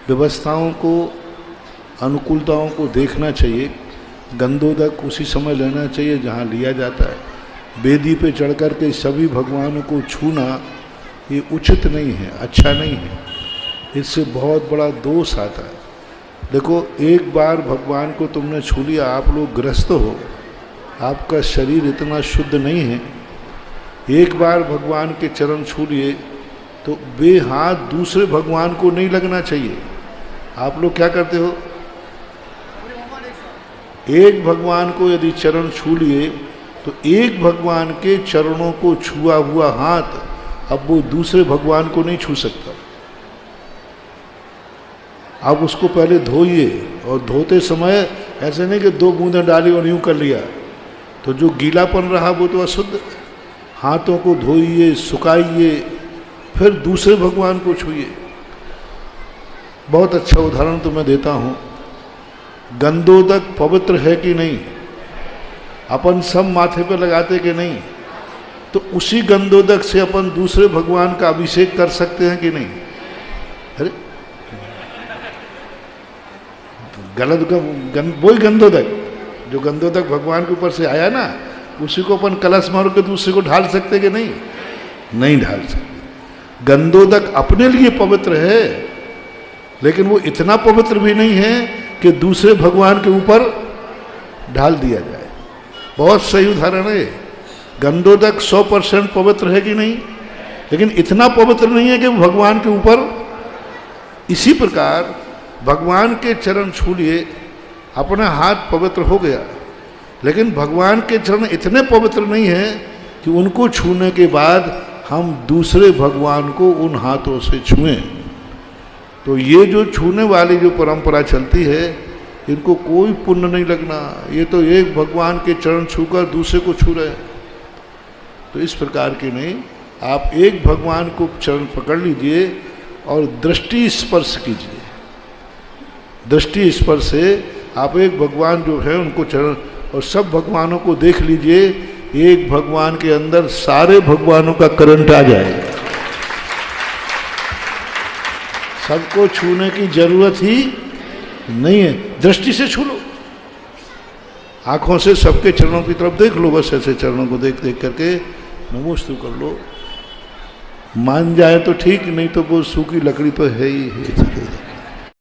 व्यवस्थाओं को, अनुकूलताओं को देखना चाहिए। गंधोदक उसी समय लेना चाहिए जहाँ लिया जाता है। वेदी पे चढ़ कर के सभी भगवानों को छूना ये उचित नहीं है, अच्छा नहीं है। इससे बहुत बड़ा दोष आता है। देखो, एक बार भगवान को तुमने छू लिया, आप लोग ग्रस्त हो, आपका शरीर इतना शुद्ध नहीं है। एक बार भगवान के चरण छू लिए तो वे हाथ दूसरे भगवान को नहीं लगना चाहिए। आप लोग क्या करते हो, एक भगवान को यदि चरण छू लिए तो एक भगवान के चरणों को छुआ हुआ हाथ अब वो दूसरे भगवान को नहीं छू सकता। आप उसको पहले धोइए, और धोते समय ऐसे नहीं कि 2 बूंदें डाली और यूं कर लिया, तो जो गीलापन रहा वो तो अशुद्ध। हाथों को धोइए, सुखाइए, फिर दूसरे भगवान को छूइए। बहुत अच्छा उदाहरण तो मैं देता हूँ। गंधोदक पवित्र है कि नहीं, अपन सब माथे पे लगाते कि नहीं, तो उसी गंधोदक से अपन दूसरे भगवान का अभिषेक कर सकते हैं कि नहीं? अरे गलत वही गंधोदक, जो गंधोदक भगवान के ऊपर से आया ना, उसी को अपन कलश मार के दूसरे को ढाल सकते कि नहीं? नहीं ढाल सकते। गंधोदक अपने लिए पवित्र है, लेकिन वो इतना पवित्र भी नहीं है कि दूसरे भगवान के ऊपर ढाल दिया जाए। बहुत सही उदाहरण है। गंधोदक 100% पवित्र है कि नहीं, लेकिन इतना पवित्र नहीं है कि भगवान के ऊपर। इसी प्रकार भगवान के चरण छू लिए, अपना हाथ पवित्र हो गया, लेकिन भगवान के चरण इतने पवित्र नहीं हैं कि उनको छूने के बाद हम दूसरे भगवान को उन हाथों से छुएं। तो ये जो छूने वाली जो परंपरा चलती है, इनको कोई पुण्य नहीं लगना। ये तो एक भगवान के चरण छूकर दूसरे को छू रहे हैं। तो इस प्रकार के नहीं, आप एक भगवान को चरण पकड़ लीजिए और दृष्टि स्पर्श कीजिए। दृष्टि स्पर्श से आप एक भगवान जो है उनको चरण, और सब भगवानों को देख लीजिए। एक भगवान के अंदर सारे भगवानों का करंट आ जाएगा। सबको छूने की जरूरत ही नहीं है, दृष्टि से छू लो। आंखों से सबके चरणों की तरफ देख लो, बस ऐसे चरणों को देख देख करके नमोस्तु कर लो। मान जाए तो ठीक, नहीं तो वो सूखी लकड़ी तो है ही है।